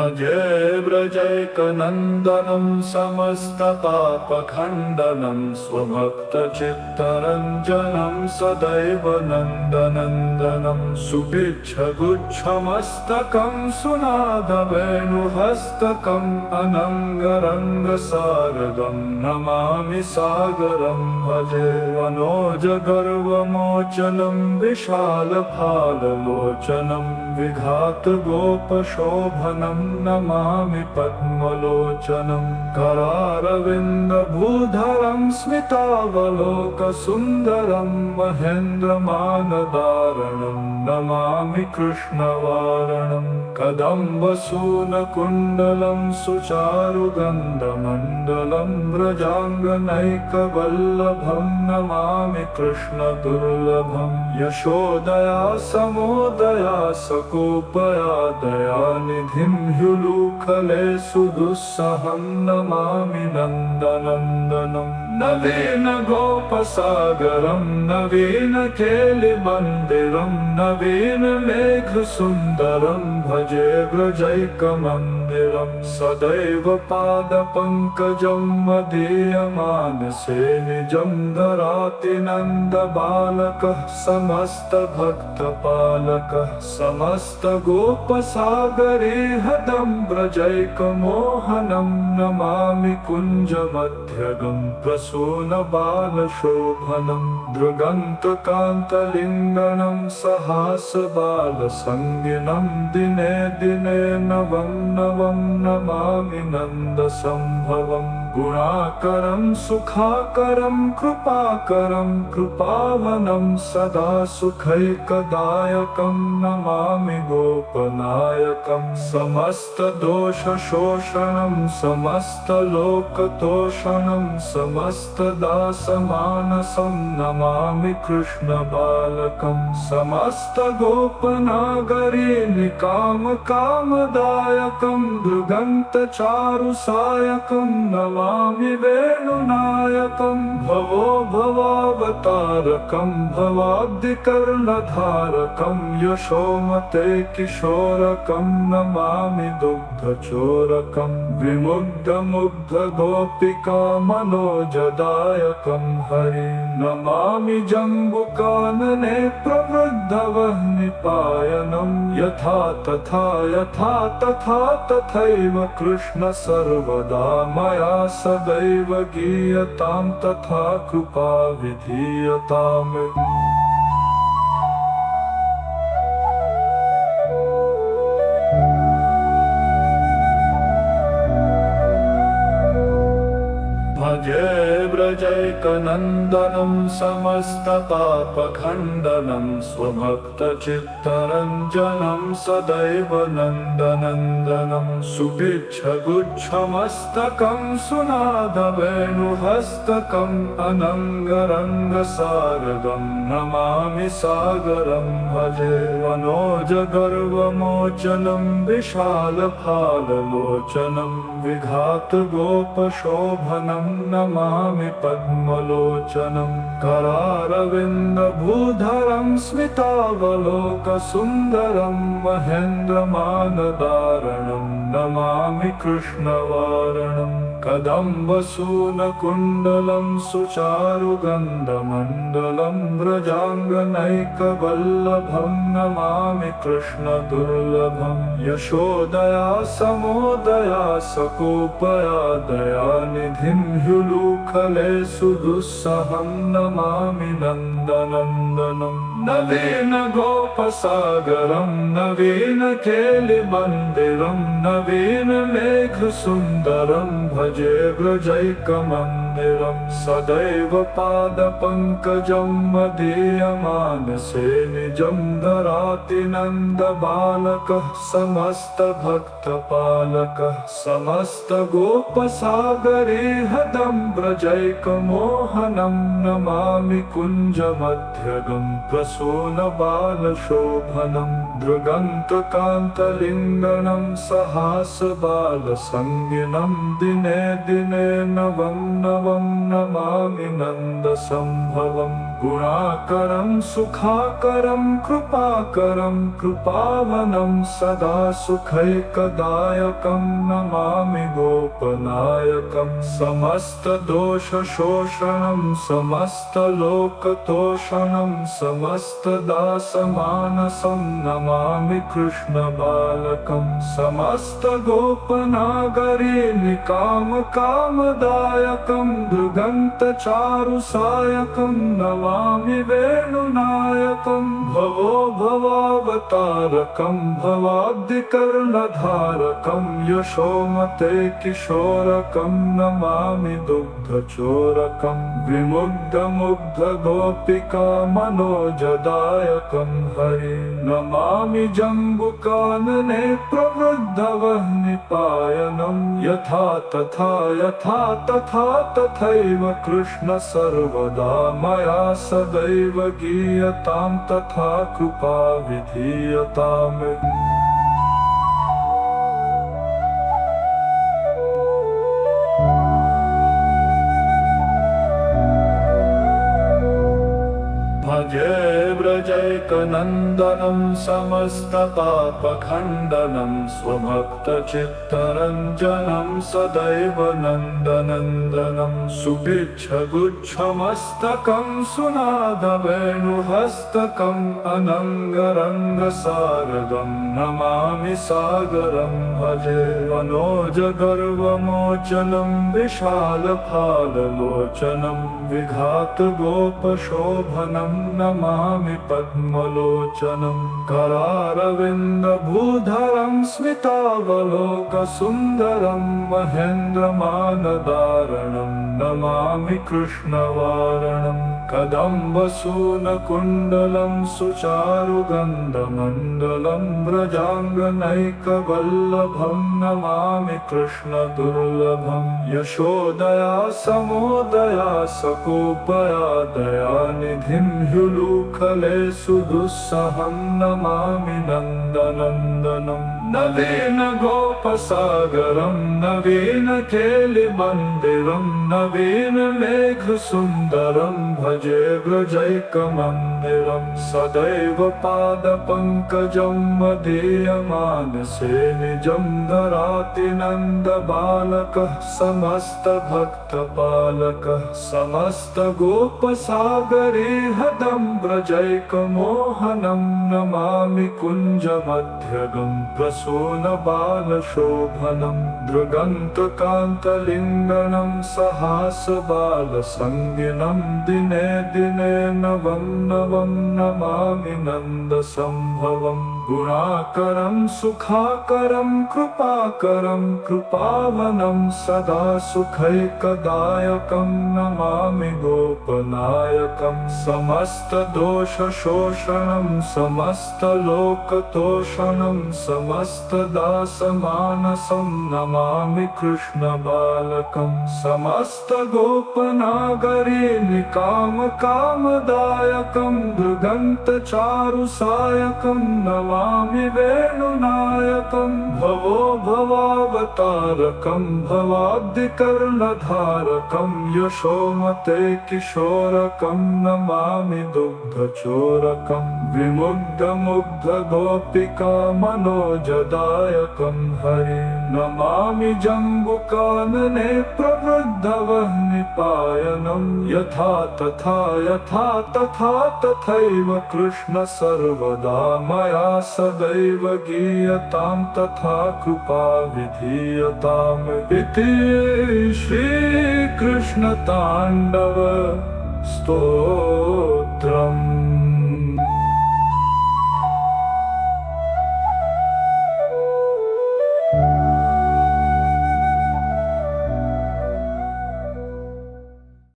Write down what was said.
भजे व्रजैकनन्दनं समस्तपापखण्डनं स्वभक्तचित्तरञ्जनं सदैव नन्दनन्दनं सुभिक्षगुच्छमस्तकं सुनादवेणुहस्तकम् अनङ्गरङ्गसारदं नमामि सागरं भजे मनोजगर्वमोचनं विशालफाललोचनं विघातगोपशोभनं नमामि पद्मलोचनं करारविन्दभूधरं स्मितावलोकसुन्दरं महेन्द्रमानदारणं नमामि कृष्णवारणं कदम्बसूनकुण्डलं सुचारुगन्धमण्डलं व्रजाङ्गनैकवल्लभं नमामि कृष्णदुर्लभं यशोदया समोदया सकोपया दयानिधिं ह्युलूखले सुदुस्सहं नमामि नन्दनन्दनं नवीनगोपसागरं नवीनकेलिमन्दिरं नवीनमेघसुन्दरं भजे व्रजैकमन्दिरं सदैव पादपङ्कजं मदीयमानसे निजं ददाति नन्दबालकः समस्तभक्तपालकः समस्तगोपसागरीहदं व्रजैकमोहनं नमामि कुञ्जमध्यगं प्रसूनबालशोभनं दृगन्तकान्तलिङ्गनं सहासबालसङ्गिनं दिने दिने नवं नवं नमामि नन्दसम्भवं गुणाकरं सुखाकरं कृपाकरं कृपावनं सदा सुखैकदायकं नमामि गोपनायकं समस्तदोषशोषणं समस्तलोकतोषणं समस्तदासमानसं नमामि कृष्णबालकं समस्तगोपनागरीनिकामकामदायकं दृगन्तचारुसायकं नमामि वेणुनायकं भवो भवावतारकं भवाब्धिकर्णधारकं यशोमते किशोरकं नमामि दुग्धचोरकं विमुग्धमुग्धगोपिका मनोजदायकं हरि नमामि जम्बुकानने प्रवृद्धवह्निपायनं यथा तथा यथा तथा तथैव कृष्ण सर्वदा मया सदैव गीयतां तथा कृपा विधीयताम् भजे व्रजैकनन्दनं समस्तपापखण्डनं स्वभक्तचित्तरञ्जनं सदैव नन्दनन्दनं सुभिक्षगुच्छमस्तकं सुनादवेणुहस्तकम् अनङ्गरङ्गसारदं नमामि सागरं भजे मनोजगर्वमोचनं विशालफाललोचनं विघातगोपशोभनं नमामि पद्मलोचनं करारविन्दभूधरं स्मितावलोकसुन्दरं महेन्द्रमानदारणं नमामि कृष्णवारणं कदम्बसूनकुण्डलं सुचारुगन्धमण्डलं व्रजाङ्गनैकवल्लभं नमामि कृष्णदुर्लभं यशोदया समोदया सकोपया दयानिधिं ह्युलूखले सुदुस्सहं नमामि नन्दनन्दनं नवीनगोपसागरं नवीनकेलिमन्दिरं नवीनमेघसुन्दरं भजे व्रजैकमन्दिरं सदैव पादपङ्कजं मदीयमानसे निजं ददाति नन्दबालकः समस्तभक्तपालकः समस्तगोपसागरीहदं व्रजैकमोहनं नमामि कुञ्जमध्यगं प्रसूनबालशोभनं दृगन्तकान्तलिङ्गनं सहासबालसङ्गिनं दिने दिने नवं नवं नमामि नन्दसम्भवम् गुणाकरं सुखाकरं कृपाकरं कृपावनं सदा सुखैकदायकं नमामि गोपनायकं समस्तदोषशोषणं समस्तलोकतोषणं समस्तदासमानसं नमामि कृष्णबालकं समस्तगोपनागरी निकामकामदायकं दृगन्तचारुसायकं नमामि वेणुनायकं भवो भवावतारकं भवाब्धिकर्णधारकं यशोमते किशोरकं नमामि दुग्धचोरकं विमुग्धमुग्धगोपिका मनोजदायकं हरि नमामि जम्बुकानने प्रवृद्धवह्निपायनं यथा तथा तथैव कृष्ण सर्वदा मया सदैव गीयतां तथा कृपा विधीयताम्। भजे व्रजैकनन्दनं समस्तपापखण्डनं स्वभक्तचित्तरञ्जनं सदैव नन्दनन्दनं सुभिक्षगुच्छमस्तकं सुनादवेणुहस्तकम् अनङ्गरङ्गसारगं नमामि सागरं भजे मनोजगर्वमोचनं विशालफाललोचनं विघातगोपशोभनं नमामि पद्मलोचनं करारविन्दभूधरं स्मितावलोकसुन्दरं महेन्द्रमानदारणं नमामि कृष्णवारणं कदम्बसूनकुण्डलं सुचारुगन्धमण्डलं व्रजाङ्गनैकवल्लभं नमामि कृष्णदुर्लभं यशोदया समोदया सकोपया दयानिधिं ह्युलूखले सुदुस्सहं नमामि नन्दनन्दनं नवीन गोपसागरं नवीन केलिमन्दिरं नवीन मेघसुन्दरं भजे व्रजैकमन्दिरं सदैव पादपङ्कजं मदीयमानसे निजं ददाति नन्दबालकः समस्तभक्तपालकः समस्तगोपसागरीहदं व्रजैकमोहनं नमामि कुञ्जमध्यगं प्रसूनबालशोभनं दृगन्तकान्तलिङ्गनं सहासबालसंज्ञनं दिने दिने नवं नवं नमामि नन्दसम्भवं गुणाकरं सुखाकरं कृपाकरं कृपावनं सदा सुखैकदायकं नमामि गोपनायकं समस्तदोषशोषणं समस्तलोकतोषणं समस्तदासमानसं नमामि कृष्णबालकं समस्तगोपनागरी निकामकामदायकं दृगन्तचारुसायकं नमामि वेणुनायकं भवो भवावतारकं भवाब्धिकर्णधारकं यशोमते किशोरकं नमामि दुग्धचोरकं विमुग्धमुग्धगोपिका मनोजदायकं हरि नमामि जम्बुकानने प्रवृद्धवह्निपायनं यथा तथा तथैव कृष्ण सर्वदा मया सदैव गीयतां तथा कृपा विधीयताम्। इति श्रीकृष्णताण्डव स्तोत्रम्।